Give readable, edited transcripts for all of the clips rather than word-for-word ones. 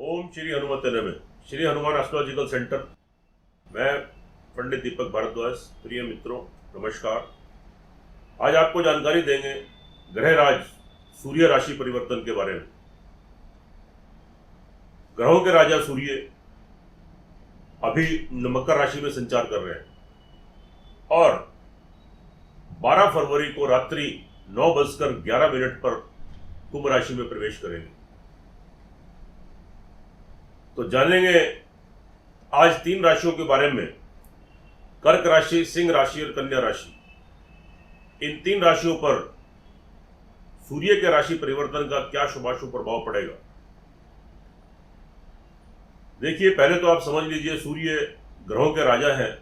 ओम श्री हनुमते नमः। Shri Hanuman astrological centre. मैं पंडित दीपक भारद्वाज। प्रिय मित्रों, नमस्कार। आज आपको जानकारी देंगे ग्रहराज सूर्य राशि परिवर्तन के बारे में। ग्रहों के राजा सूर्य अभी मकर राशि में संचार कर रहे हैं और 12 फरवरी को रात्रि 9:11 पर कुंभ राशि में प्रवेश करेंगे। तो जानेंगे आज 3 राशियों के बारे में, कर्क राशि, सिंह राशि और कन्या राशि। इन 3 राशियों पर सूर्य के राशि परिवर्तन का क्या शुभाशुभ प्रभाव पड़ेगा। देखिए, पहले तो आप समझ लीजिए, सूर्य ग्रहों के राजा हैं,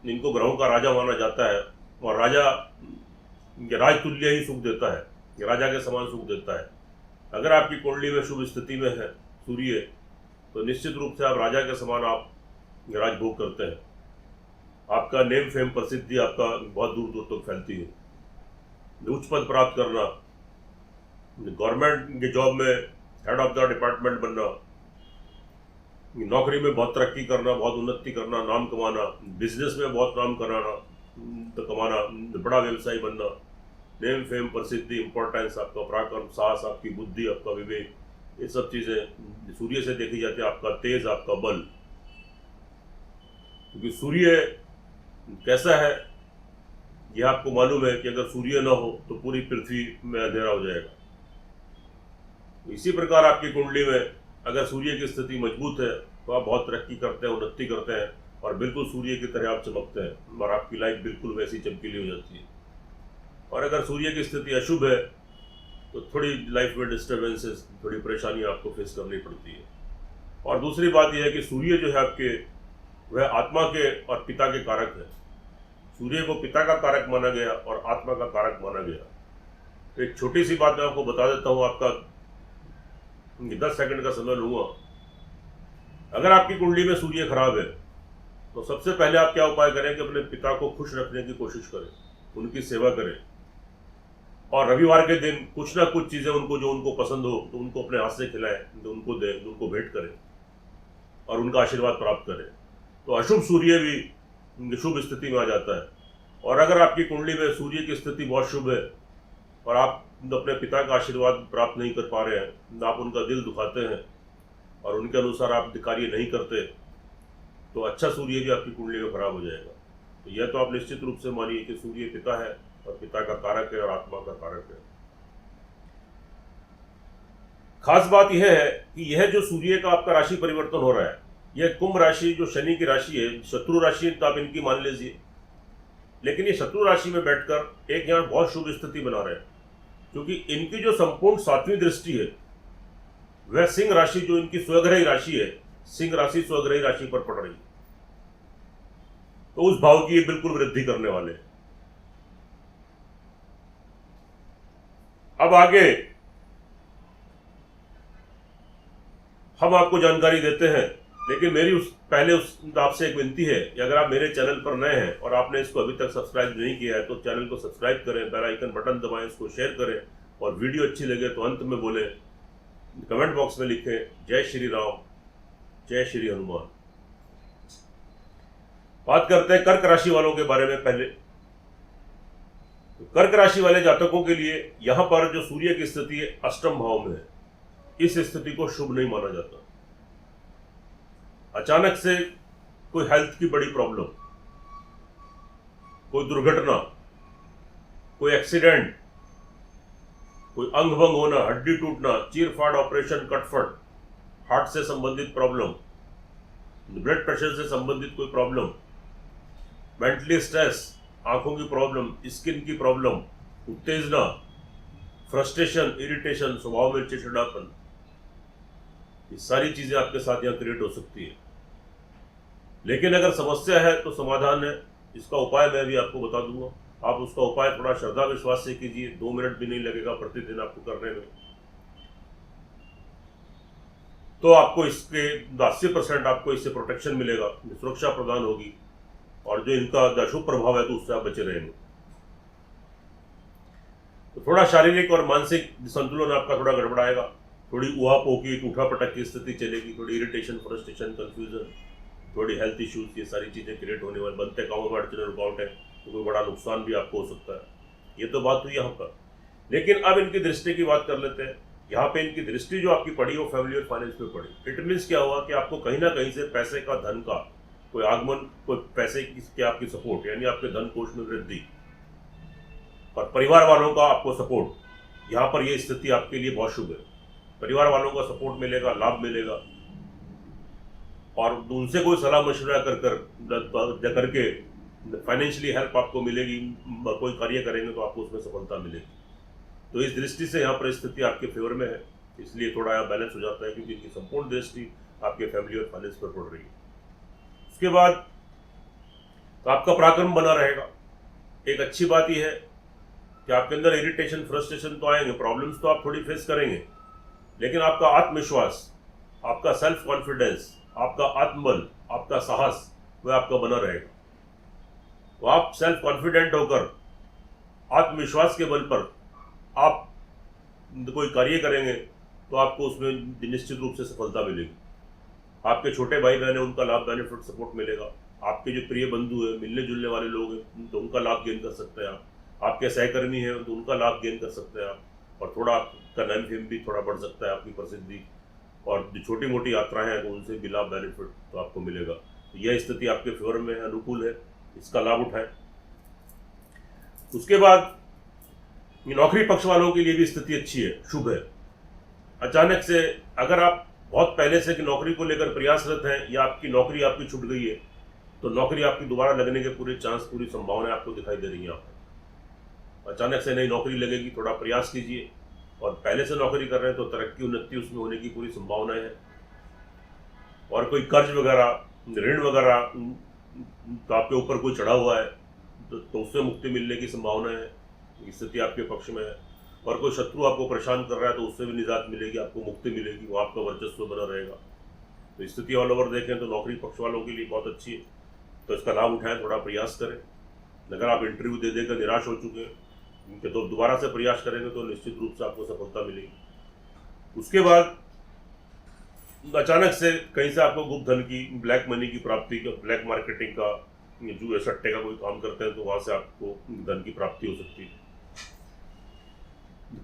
इनको ग्रहों का राजा माना जाता है और राजा राजतुल्य ही सुख देता है, राजा के समान सुख देता है। अगर आपकी कुंडली में शुभ स्थिति में है सूर्य, तो निश्चित रूप से आप राजा के समान आप राजभोग करते हैं। आपका नेम फेम प्रसिद्धि आपका बहुत दूर दूर तक फैलती है। उच्च पद प्राप्त करना, गवर्नमेंट के जॉब में हेड ऑफ द डिपार्टमेंट बनना, नौकरी में बहुत तरक्की करना, बहुत उन्नति करना, नाम कमाना, बिजनेस में बहुत नाम कमाना, बड़ा व्यवसायी बनना, नेम फेम प्रसिद्धि, इंपॉर्टेंस, आपका पराक्रम, साहस, आपकी बुद्धि, आपका विवेक, ये सब चीज़ें सूर्य से देखी जाती है। आपका तेज, आपका बल। क्योंकि सूर्य कैसा है यह आपको मालूम है कि अगर सूर्य न हो तो पूरी पृथ्वी में अंधेरा हो जाएगा। इसी प्रकार आपकी कुंडली में अगर सूर्य की स्थिति मजबूत है तो आप बहुत तरक्की करते हैं, उन्नति करते हैं और बिल्कुल सूर्य की तरह आप चमकते हैं और आपकी लाइफ बिल्कुल वैसी चमकीली हो जाती है। और अगर सूर्य की स्थिति अशुभ है तो थोड़ी लाइफ में डिस्टर्बेंसेस, थोड़ी परेशानी आपको फेस करनी पड़ती है। और दूसरी बात यह है कि सूर्य जो है आपके, वह आत्मा के और पिता के कारक है। सूर्य को पिता का कारक माना गया और आत्मा का कारक माना गया। तो एक छोटी सी बात मैं आपको बता देता हूँ, आपका 10 सेकंड का समय लूँगा। अगर आपकी कुंडली में सूर्य खराब है तो सबसे पहले आप क्या उपाय करें कि अपने पिता को खुश रखने की कोशिश करें, उनकी सेवा करें और रविवार के दिन कुछ ना कुछ चीज़ें उनको, जो उनको पसंद हो, तो उनको अपने हाथ से खिलाएं, तो उनको दें, उनको भेंट करें और उनका आशीर्वाद प्राप्त करें। तो अशुभ सूर्य भी शुभ स्थिति में आ जाता है। और अगर आपकी कुंडली में सूर्य की स्थिति बहुत शुभ है और आप अपने पिता का आशीर्वाद प्राप्त नहीं कर पा रहे हैं, आप उनका दिल दुखाते हैं और उनके अनुसार आप कार्य नहीं करते, तो अच्छा सूर्य भी आपकी कुंडली में खराब हो जाएगा। तो यह तो आप निश्चित रूप से मानिए कि सूर्य पिता है और पिता का कारक है और आत्मा का कारक है। खास बात यह है कि यह जो सूर्य का आपका राशि परिवर्तन हो रहा है, यह कुंभ राशि जो शनि की राशि है, शत्रु राशि तो आप इनकी मान लीजिए, लेकिन ये शत्रु राशि में बैठकर एक यहाँ बहुत शुभ स्थिति बना रहे हैं, क्योंकि इनकी जो संपूर्ण 7वीं दृष्टि है वह सिंह राशि, जो इनकी स्वग्रही राशि है, सिंह राशि स्वग्रही राशि पर पड़ रही है। तो उस भाव की ये बिल्कुल वृद्धि करने वाले हैं। अब आगे हम आपको जानकारी देते हैं, लेकिन मेरी पहले आपसे एक विनती है कि अगर आप मेरे चैनल पर नए हैं और आपने इसको अभी तक सब्सक्राइब नहीं किया है तो चैनल को सब्सक्राइब करें, बेल आइकन बटन दबाएं, इसको शेयर करें और वीडियो अच्छी लगे तो अंत में बोलें, कमेंट बॉक्स में लिखें जय श्री राम, जय श्री हनुमान। बात करते हैं कर्क राशि वालों के बारे में। पहले तो कर्क राशि वाले जातकों के लिए यहां पर जो सूर्य की स्थिति है अष्टम भाव में है, इस स्थिति को शुभ नहीं माना जाता। अचानक से कोई हेल्थ की बड़ी प्रॉब्लम, कोई दुर्घटना, कोई एक्सीडेंट, कोई अंग भंग होना, हड्डी टूटना, चीरफाड़ ऑपरेशन, कटफट, हार्ट से संबंधित प्रॉब्लम, ब्लड प्रेशर से संबंधित कोई प्रॉब्लम, मेंटली स्ट्रेस, आंखों की प्रॉब्लम, स्किन की प्रॉब्लम, उत्तेजना, फ्रस्ट्रेशन, इरिटेशन, स्वभाव में चिड़चिड़ापन, ये सारी चीजें आपके साथ यहाँ क्रिएट हो सकती है। लेकिन अगर समस्या है तो समाधान है। इसका उपाय मैं भी आपको बता दूंगा। आप उसका उपाय थोड़ा श्रद्धा विश्वास से कीजिए, 2 मिनट भी नहीं लगेगा प्रतिदिन आपको करने में। तो आपको इसके 80% आपको इससे प्रोटेक्शन मिलेगा, सुरक्षा प्रदान होगी और जो इनका अशुभ प्रभाव है तो उससे आप बचे रहेंगे। तो थोड़ा शारीरिक और मानसिक संतुलन आपका थोड़ा गड़बड़ाएगा। थोड़ी ऊहापोह उठा पटक की स्थिति चलेगी, थोड़ी इरिटेशन, फ्रस्ट्रेशन, कंफ्यूजन, थोड़ी हेल्थ इश्यूज, ये सारी चीज़ें क्रिएट होने वाली, बनते कामों में अड़चने, रुकावट है, तो कोई बड़ा नुकसान भी आपको हो सकता है। ये तो बात हुई यहाँ पर। लेकिन अब इनकी दृष्टि की बात कर लेते हैं। यहाँ पे इनकी दृष्टि जो आपकी पड़ी वो फैमिली और फाइनेंस पे पड़ी। इट मीन्स क्या हुआ कि आपको कहीं ना कहीं से पैसे का, धन का कोई आगमन, कोई पैसे की आपकी सपोर्ट, यानी आपके धन कोष में वृद्धि और परिवार वालों का आपको सपोर्ट, यहाँ पर ये स्थिति आपके लिए बहुत शुभ है। परिवार वालों का सपोर्ट मिलेगा, लाभ मिलेगा, और उनसे कोई सलाह मशवरा करके फाइनेंशियली हेल्प आपको मिलेगी। कोई कार्य करेंगे तो आपको उसमें सफलता मिलेगी। तो इस दृष्टि से यहाँ पर स्थिति आपके फेवर में है, इसलिए थोड़ा यहाँ बैलेंस हो जाता है, क्योंकि इनकी संपूर्ण दृष्टि आपके फैमिली और फाइनेंस पर पड़ रही है। उसके बाद तो आपका पराक्रम बना रहेगा। एक अच्छी बात यह है कि आपके अंदर इरिटेशन, फ्रस्ट्रेशन तो आएंगे, प्रॉब्लम्स तो आप थोड़ी फेस करेंगे, लेकिन आपका आत्मविश्वास, आपका सेल्फ कॉन्फिडेंस, आपका आत्मबल, आपका साहस वह आपका बना रहेगा। तो आप सेल्फ कॉन्फिडेंट होकर आत्मविश्वास के बल पर आप कोई कार्य करेंगे तो आपको उसमें निश्चित रूप से सफलता मिलेगी। आपके छोटे भाई बहन हैं, उनका लाभ, बेनिफिट, सपोर्ट मिलेगा। आपके जो प्रिय बंधु हैं, मिलने जुलने वाले लोग हैं, तो उनका लाभ गेन कर सकते हैं आप। आपके सहकर्मी हैं तो उनका लाभ गेन कर सकते हैं आप, और थोड़ा आपका नाम फेम भी थोड़ा बढ़ सकता है, आपकी प्रसिद्धि, और जो छोटी मोटी यात्राएं हैं तो उनसे भी लाभ, बेनिफिट तो आपको मिलेगा। तो यह स्थिति आपके फेवर में है, अनुकूल है, इसका लाभ उठाएं। उसके बाद नौकरी पक्ष वालों के लिए भी स्थिति अच्छी है, शुभ है। अचानक से अगर आप बहुत पहले से कि नौकरी को लेकर प्रयासरत हैं, या आपकी नौकरी आपकी छूट गई है, तो नौकरी आपकी दोबारा लगने के पूरे चांस, पूरी संभावनाएं आपको दिखाई दे रही हैं। आप अचानक से नई नौकरी लगेगी, थोड़ा प्रयास कीजिए। और पहले से नौकरी कर रहे हैं तो तरक्की, उन्नति उसमें होने की पूरी संभावनाएं हैं। और कोई कर्ज वगैरह, ऋण वगैरह तो आपके ऊपर कोई चढ़ा हुआ है तो उससे मुक्ति मिलने की संभावना है, स्थिति आपके पक्ष में है। और कोई शत्रु आपको परेशान कर रहा है तो उससे भी निजात मिलेगी, आपको मुक्ति मिलेगी, वो आपका वर्चस्व बना रहेगा। तो स्थिति ऑल ओवर देखें तो नौकरी पक्ष वालों के लिए बहुत अच्छी है, तो इसका लाभ उठाएं, थोड़ा प्रयास करें। अगर आप इंटरव्यू दे देकर निराश हो चुके हैं तो दोबारा से प्रयास करेंगे तो निश्चित रूप से आपको सफलता मिलेगी। उसके बाद अचानक से कहीं से आपको गुप्त धन की, ब्लैक मनी की प्राप्ति का, ब्लैक मार्केटिंग का, जो सट्टे का कोई काम करते हैं तो वहां से आपको धन की प्राप्ति हो सकती है।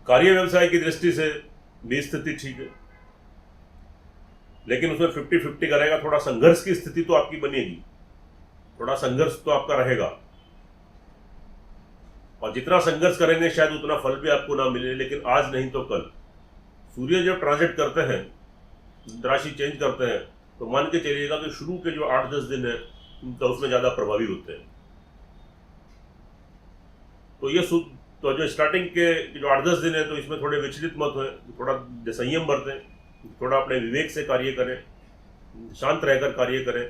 कार्य व्यवसाय की दृष्टि से भी स्थिति ठीक है, लेकिन उसमें 50-50 करेगा। थोड़ा संघर्ष की स्थिति तो आपकी बनेगी, थोड़ा संघर्ष तो आपका रहेगा, और जितना संघर्ष करेंगे शायद उतना फल भी आपको ना मिले। लेकिन आज नहीं तो कल सूर्य जब ट्रांजिट करते हैं, राशि चेंज करते हैं, तो मान के चलिएगा कि शुरू के जो 8-10 दिन है तो उसमें ज्यादा प्रभावी होते हैं। तो ये तो जो स्टार्टिंग के जो 8-10 दिन है तो इसमें थोड़े विचलित मत हुए, थोड़ा संयम बरतें, थोड़ा अपने विवेक से कार्य करें, शांत रहकर कार्य करें,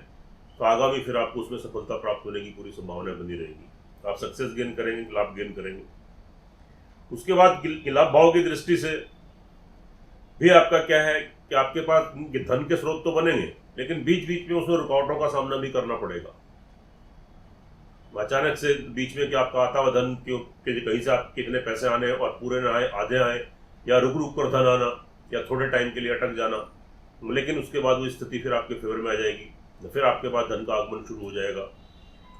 तो आगामी फिर आपको उसमें सफलता प्राप्त होने की पूरी संभावना बनी रहेगी। आप सक्सेस गेन करेंगे, लाभ गेन करेंगे। उसके बाद लाभ भाव की दृष्टि से भी आपका क्या है कि आपके पास धन के स्रोत तो बनेंगे, लेकिन बीच बीच में उसमें रुकावटों का सामना भी करना पड़ेगा। अचानक से बीच में क्या आपका आता हुआ धन के कहीं से आपके कितने पैसे आने और पूरे ना आए, आधे आए, या रुक रुक कर धन आना, या थोड़े टाइम के लिए अटक जाना, लेकिन उसके बाद वो स्थिति फिर आपके फेवर में आ जाएगी, तो फिर आपके पास धन का आगमन शुरू हो जाएगा।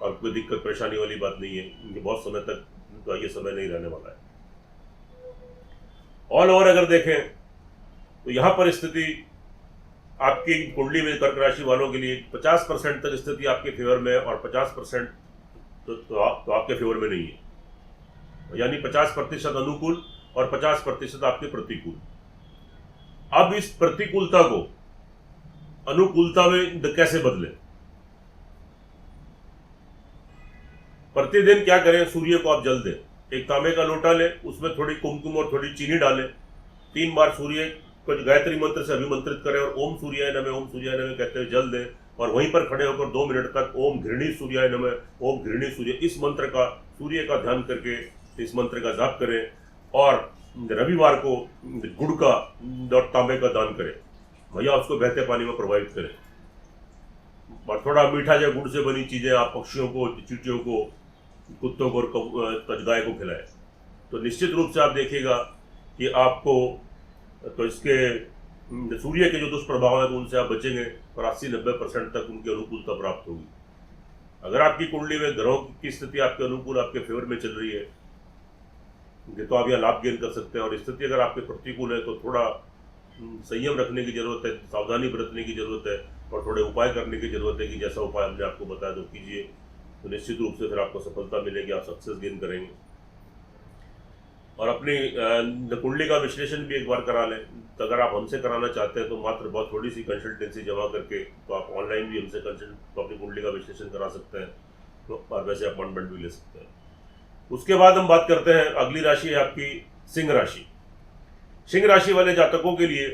और कोई दिक्कत परेशानी वाली बात नहीं है, क्योंकि बहुत समय तक तो ये समय नहीं रहने वाला है। ऑल ओवर अगर देखें तो यहाँ पर स्थिति आपकी कुंडली में कर्क राशि वालों के लिए 50% तक स्थिति आपके फेवर में है, और 50% तो आपके फेवर में नहीं है, यानी 50% अनुकूल और 50% आपके प्रतिकूल। अब इस प्रतिकूलता को अनुकूलता में कैसे बदलें? प्रतिदिन क्या करें, सूर्य को आप जल दें, एक तांबे का लोटा लें, उसमें थोड़ी कुमकुम और थोड़ी चीनी डालें, 3 बार सूर्य को गायत्री मंत्र से अभिमंत्रित करें, और ओम सूर्याय नमः, ओम सूर्याय नमः कहते हुए जल दें, और वहीं पर खड़े होकर 2 मिनट तक ओम घृणी सूर्याय नमः, ओम घृणी सूर्य, इस मंत्र का, सूर्य का ध्यान करके इस मंत्र का जाप करें। और रविवार को गुड़ का और तांबे का दान करें, भैया उसको बहते पानी में प्रवाहित करें, और थोड़ा मीठा जो गुड़ से बनी चीजें आप पक्षियों को, चींटियों को, कुत्तों को और गाय को खिलाएं। तो निश्चित रूप से आप देखिएगा कि आपको तो इसके सूर्य के जो दुष्प्रभाव हैं तो उनसे आप बचेंगे और 80-90% तक उनकी अनुकूलता प्राप्त होगी। अगर आपकी कुंडली में ग्रहों की स्थिति आपके अनुकूल, आपके फेवर में चल रही है, तो आप यह लाभ गेन कर सकते हैं। और स्थिति अगर आपके प्रतिकूल है तो थोड़ा संयम रखने की जरूरत है, सावधानी बरतने की जरूरत है और थोड़े उपाय करने की जरूरत है कि जैसा उपाय हमने आपको बताया तो कीजिए, तो निश्चित रूप से फिर आपको सफलता मिलेगी, आप सक्सेस गेन करेंगे। और अपनी कुंडली का विश्लेषण भी एक बार करा लें। तो अगर आप हमसे कराना चाहते हैं तो मात्र बहुत थोड़ी सी कंसल्टेंसी जमा करके तो आप ऑनलाइन भी हमसे तो अपनी कुंडली का विश्लेषण करा सकते हैं, तो और वैसे अपॉइंटमेंट भी ले सकते हैं। उसके बाद हम बात करते हैं, अगली राशि है आपकी सिंह राशि। सिंह राशि वाले जातकों के लिए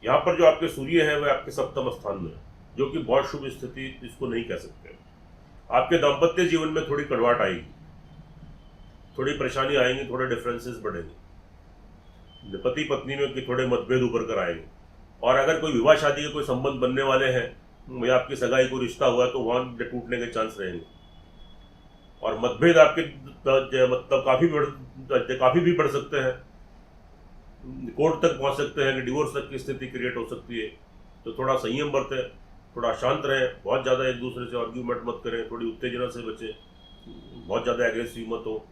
यहाँ पर जो आपके सूर्य है वह आपके सप्तम स्थान में है, जो कि बहुत शुभ स्थिति इसको नहीं कह सकते। आपके दाम्पत्य जीवन में थोड़ी कड़वाहट आएगी, थोड़ी परेशानी आएंगी, थोड़े डिफरेंसेस बढ़ेंगे, पति पत्नी में कि थोड़े मतभेद उभर कर आएंगे। और अगर कोई विवाह शादी के कोई संबंध बनने वाले हैं या आपकी सगाई को रिश्ता हुआ तो वहाँ टूटने के चांस रहेंगे। और मतभेद आपके मतलब काफ़ी भी बढ़ सकते हैं, कोर्ट तक पहुँच सकते हैं कि डिवोर्स तक की स्थिति क्रिएट हो सकती है। तो थोड़ा संयम बरतें, थोड़ा शांत रहें, बहुत ज़्यादा एक दूसरे से आर्ग्यूमेंट मत करें, थोड़ी उत्तेजना से बचें, बहुत ज़्यादा एग्रेसिव मत हो।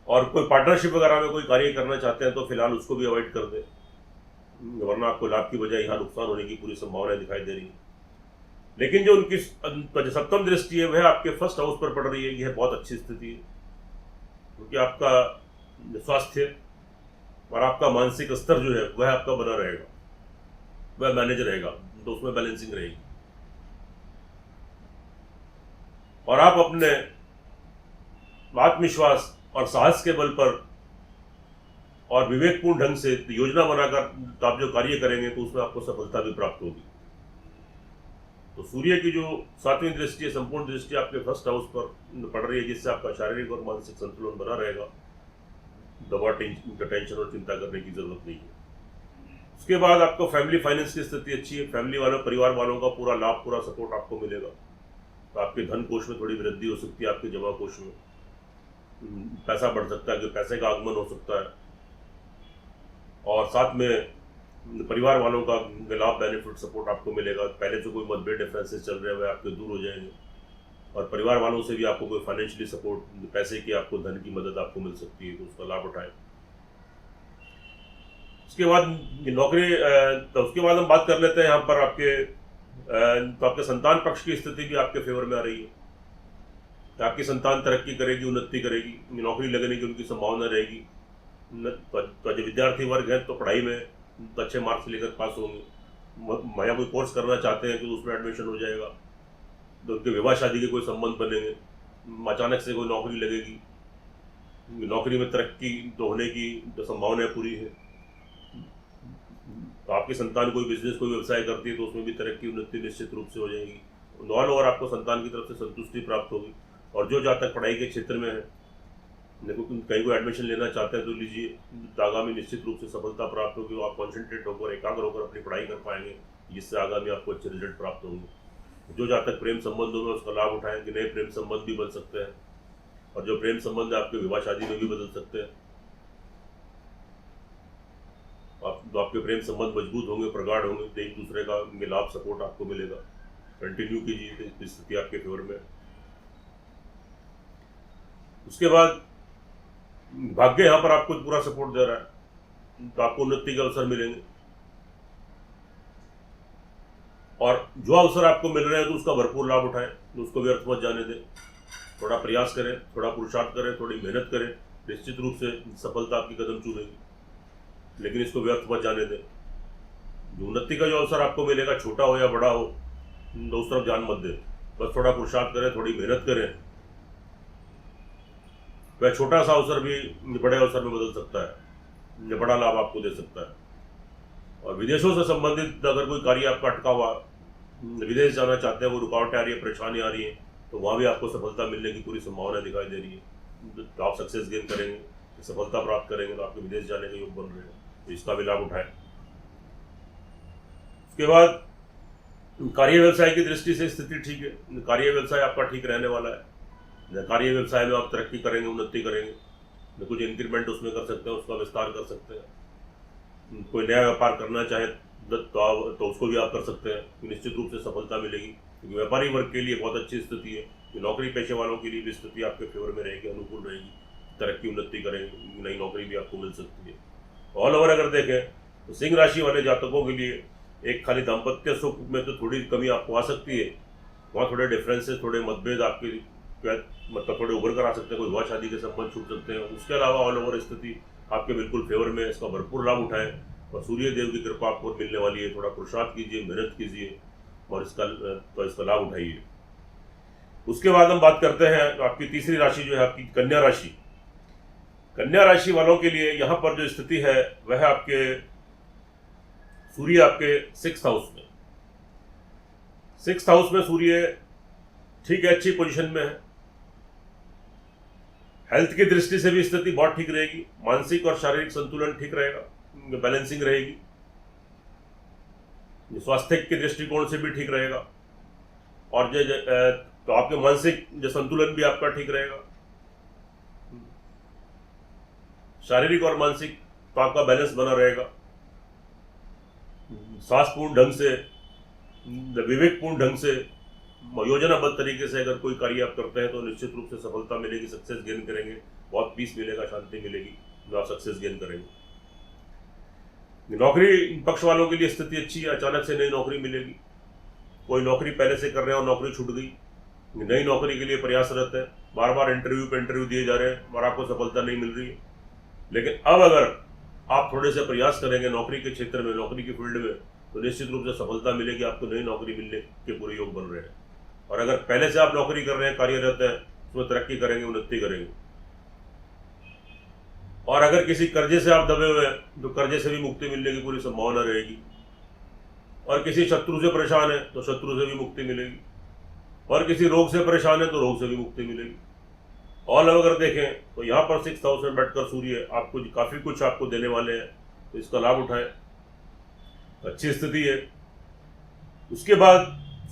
और कोई पार्टनरशिप वगैरह में कोई कार्य करना चाहते हैं तो फिलहाल उसको भी अवॉइड कर दें, वरना आपको लाभ की बजाय यहाँ नुकसान होने की पूरी संभावना दिखाई दे रही है। लेकिन जो उनकी जो सप्तम दृष्टि है वह आपके फर्स्ट हाउस पर पड़ रही है, यह बहुत अच्छी स्थिति है, क्योंकि आपका स्वास्थ्य और आपका मानसिक स्तर जो है वह आपका बना रहेगा, वह मैनेज रहेगा, तो उसमें बैलेंसिंग रहेगी। और आप अपने आत्मविश्वास और साहस के बल पर और विवेकपूर्ण ढंग से योजना बनाकर आप जो कार्य करेंगे तो उसमें आपको सफलता भी प्राप्त होगी। तो सूर्य की जो 7वीं दृष्टि है, संपूर्ण दृष्टि आपके फर्स्ट हाउस पर पड़ रही है, जिससे आपका शारीरिक और मानसिक संतुलन बना रहेगा, दवा टेंशन और चिंता करने की जरूरत नहीं है। उसके बाद आपको फैमिली फाइनेंस की स्थिति अच्छी है, फैमिली वालों, परिवार वालों का पूरा लाभ, पूरा सपोर्ट आपको मिलेगा। तो आपके धन कोष में थोड़ी वृद्धि हो सकती है, आपके जमा कोष में पैसा बढ़ सकता है, कि पैसे का आगमन हो सकता है। और साथ में परिवार वालों का लाभ, बेनिफिट, सपोर्ट आपको मिलेगा। पहले जो कोई मतभेद डिफरेंसेस चल रहे हैं वह आपके दूर हो जाएंगे और परिवार वालों से भी आपको कोई फाइनेंशियली सपोर्ट, पैसे की आपको धन की मदद आपको मिल सकती है, तो उसका लाभ उठाएं। उसके बाद नौकरी, तो उसके बाद हम बात कर लेते हैं यहाँ पर तो आपके संतान पक्ष की स्थिति भी आपके फेवर में आ रही है। तो आपकी संतान तरक्की करेगी, उन्नति करेगी, नौकरी लगने की उनकी संभावना रहेगी। तो जो विद्यार्थी वर्ग है तो पढ़ाई में तो अच्छे मार्क्स लेकर पास होंगे, या कोई कोर्स करना चाहते हैं तो उसमें एडमिशन हो जाएगा, तो उनके विवाह शादी के कोई संबंध बनेंगे, अचानक से कोई नौकरी लगेगी, नौकरी में तरक्की तो होने की तो संभावना पूरी है। तो आपकी संतान कोई बिजनेस, कोई व्यवसाय करती है तो उसमें भी तरक्की, उन्नति निश्चित रूप से हो जाएगी। ऑल ओवर आपको संतान की तरफ से संतुष्टि प्राप्त होगी। और जो जातक पढ़ाई के क्षेत्र में है, देखो कहीं को एडमिशन लेना चाहते हैं तो लीजिए, आगामी निश्चित रूप से सफलता प्राप्त होगी। आप कॉन्सेंट्रेट होकर, एकाग्र होकर अपनी पढ़ाई कर पाएंगे, जिससे आगामी आपको अच्छे रिजल्ट प्राप्त होंगे। जो जातक प्रेम संबंधों में उसका लाभ उठाएंगे, नए प्रेम संबंध भी बन सकते हैं, और जो प्रेम संबंध है आपके विवाह शादी में भी बदल सकते हैं। तो आपके प्रेम संबंध मजबूत होंगे, प्रगाढ़ होंगे, तो एक दूसरे का लाभ, सपोर्ट आपको मिलेगा। कंटिन्यू कीजिए, स्थिति आपके फेवर में। उसके बाद भाग्य यहाँ पर आपको पूरा सपोर्ट दे रहा है, तो आपको उन्नति के अवसर मिलेंगे। और जो अवसर आपको मिल रहे हैं तो उसका भरपूर लाभ उठाएं, तो उसको व्यर्थ मत जाने दें। थोड़ा प्रयास करें, थोड़ा पुरुषार्थ करें, थोड़ी मेहनत करें, निश्चित रूप से सफलता आपकी कदम चूमेगी, लेकिन इसको व्यर्थ मत जाने दें। जो उन्नति का जो अवसर आपको मिलेगा, छोटा हो या बड़ा हो, तो उस तरफ ध्यान मत दें। बस थोड़ा पुरुषार्थ करें, थोड़ी मेहनत करें, वह छोटा सा अवसर भी बड़े अवसर में बदल सकता है, बड़ा लाभ आपको दे सकता है। और विदेशों से संबंधित अगर कोई कार्य आपका अटका हुआ, विदेश जाना चाहते हैं, वो रुकावटें आ रही है, परेशानी आ रही है, तो वहाँ भी आपको सफलता मिलने की पूरी संभावना दिखाई दे रही है। तो आप सक्सेस गेन करेंगे, सफलता प्राप्त करेंगे, तो आपके विदेश जाने के योग बन रहे हैं, तो इसका भी लाभ उठाएं। उसके बाद कार्य व्यवसाय की दृष्टि से स्थिति ठीक है, कार्य व्यवसाय आपका ठीक रहने वाला है। कार्य व्यवसाय में आप तरक्की करेंगे, उन्नति करेंगे, कुछ इंक्रीमेंट उसमें कर सकते हैं, उसका विस्तार कर सकते हैं। कोई नया व्यापार करना चाहे तो उसको भी आप कर सकते हैं, निश्चित रूप से सफलता मिलेगी। क्योंकि व्यापारी वर्ग के लिए बहुत अच्छी स्थिति है। कि नौकरी पेशे वालों के लिए भी स्थिति आपके फेवर में रहेगी, अनुकूल रहेगी, तरक्की उन्नति करेंगे, नई नौकरी भी आपको मिल सकती है। ऑल ओवर अगर देखें तो सिंह राशि वाले जातकों के लिए एक खाली दाम्पत्य सुख में तो थोड़ी कमी आपको आ सकती है, वहाँ थोड़े डिफरेंसेस, थोड़े मतभेद आपके मतलब थोड़े उभर कर आ सकते हैं, कोई विवाह शादी के संबंध छूट सकते हैं। उसके अलावा ऑल ओवर स्थिति आपके बिल्कुल फेवर में, इसका भरपूर लाभ उठाएं और सूर्य देव की कृपा आपको मिलने वाली है। थोड़ा पुरुषार्थ कीजिए, मेहनत कीजिए और इसका लाभ उठाइए। उसके बाद हम बात करते हैं आपकी तीसरी राशि जो है आपकी कन्या राशि। कन्या राशि वालों के लिए यहाँ पर जो स्थिति है वह आपके सूर्य आपके 6th हाउस में, 6th हाउस में सूर्य ठीक है, अच्छी पोजीशन में है। हेल्थ की दृष्टि से भी स्थिति बहुत ठीक रहेगी, मानसिक और शारीरिक संतुलन ठीक रहेगा, बैलेंसिंग रहेगी, स्वास्थ्य के दृष्टिकोण से भी ठीक रहेगा और तो आपके मानसिक जो संतुलन भी आपका ठीक रहेगा, शारीरिक और मानसिक तो आपका बैलेंस बना रहेगा। साहसपूर्ण ढंग से, विवेकपूर्ण ढंग से, योजनाबद्ध तरीके से अगर कोई कार्य आप करते हैं तो निश्चित रूप से सफलता मिलेगी, सक्सेस गेन करेंगे, बहुत पीस मिलेगा, शांति मिलेगी, जो आप सक्सेस गेन करेंगे। नौकरी पक्ष वालों के लिए स्थिति अच्छी है, अचानक से नई नौकरी मिलेगी। कोई नौकरी पहले से कर रहे हैं और नौकरी छूट गई, नई नौकरी के लिए प्रयासरत है, बार बार इंटरव्यू पे इंटरव्यू दिए जा रहे हैं और आपको सफलता नहीं मिल रही है। लेकिन अब अगर आप थोड़े से प्रयास करेंगे नौकरी के क्षेत्र में, नौकरी की फील्ड में, तो निश्चित रूप से सफलता मिलेगी, आपको नई नौकरी मिलने के पूरे योग बन रहे हैं। और अगर पहले से आप नौकरी कर रहे हैं, कार्यरत हैं, उसमें तरक्की करेंगे, उन्नति करेंगे। और अगर किसी कर्जे से आप दबे हुए हैं तो कर्जे से भी मुक्ति मिलने की पूरी संभावना रहेगी। और किसी शत्रु से परेशान है तो शत्रु से भी मुक्ति मिलेगी। और किसी रोग से परेशान है तो रोग से भी मुक्ति मिलेगी। ऑल अगर देखें तो यहाँ पर 6th हाउस में बैठकर सूर्य आपको काफ़ी कुछ आपको देने वाले हैं, तो इसका लाभ उठाएं, अच्छी स्थिति है। उसके बाद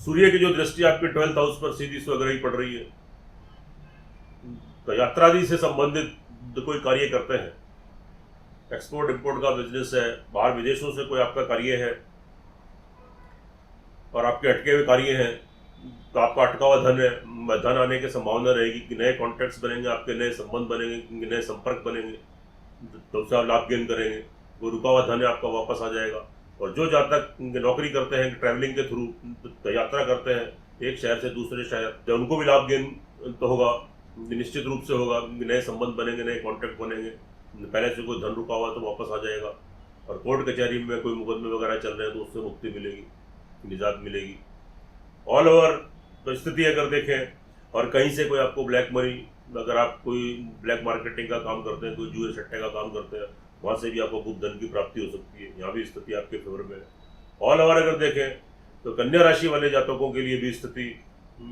सूर्य की जो दृष्टि आपके 12th हाउस पर सीधी स्वग्रही पड़ रही है, तो यात्रादि से संबंधित कोई कार्य करते हैं, एक्सपोर्ट इंपोर्ट का बिजनेस है, बाहर विदेशों से कोई आपका कार्य है और आपके अटके हुए कार्य हैं, तो आपका अटका हुआ धन आने की संभावना रहेगी कि नए कॉन्टैक्ट्स बनेंगे, आपके नए संबंध बनेंगे, नए संपर्क बनेंगे, तो उससे आप लाभ गेन करेंगे। वो रुका हुआ धन आपका वापस आ जाएगा। और जो जातक नौकरी करते हैं, ट्रैवलिंग के थ्रू यात्रा करते हैं एक शहर से दूसरे शहर, तो उनको भी लाभ गेन तो होगा, निश्चित रूप से होगा, नए संबंध बनेंगे, नए कॉन्टैक्ट बनेंगे, पहले से कोई धन रुका हुआ तो वापस आ जाएगा। और कोर्ट कचहरी में कोई मुकदमे वगैरह चल रहे हैं तो उससे मुक्ति मिलेगी, निजात मिलेगी। ऑल ओवर तो स्थिति अगर देखें, और कहीं से कोई आपको ब्लैक मनी, अगर आप कोई ब्लैक मार्केटिंग का काम करते हैं, कोई जुए सट्टे का काम करते हैं, वहाँ से भी आपको गुप्त धन की प्राप्ति हो सकती है। यहाँ भी स्थिति आपके फेवर में है। ऑल ओवर अगर देखें तो कन्या राशि वाले जातकों के लिए भी स्थिति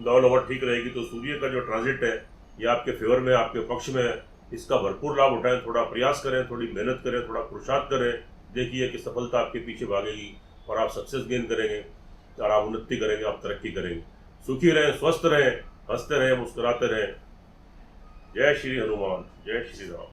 ऑल ओवर ठीक रहेगी। तो सूर्य का जो ट्रांजिट है ये आपके फेवर में, आपके पक्ष में है, इसका भरपूर लाभ उठाएं, थोड़ा प्रयास करें, थोड़ी मेहनत करें, थोड़ा पुरुषार्थ करें, देखिए कि सफलता आपके पीछे भागेगी और आप सक्सेस गेन करेंगे और आप उन्नति करेंगे, आप तरक्की करेंगे। सुखी रहें, स्वस्थ रहें, हंसते रहें, मुस्कुराते रहें। जय श्री हनुमान, जय श्री राम।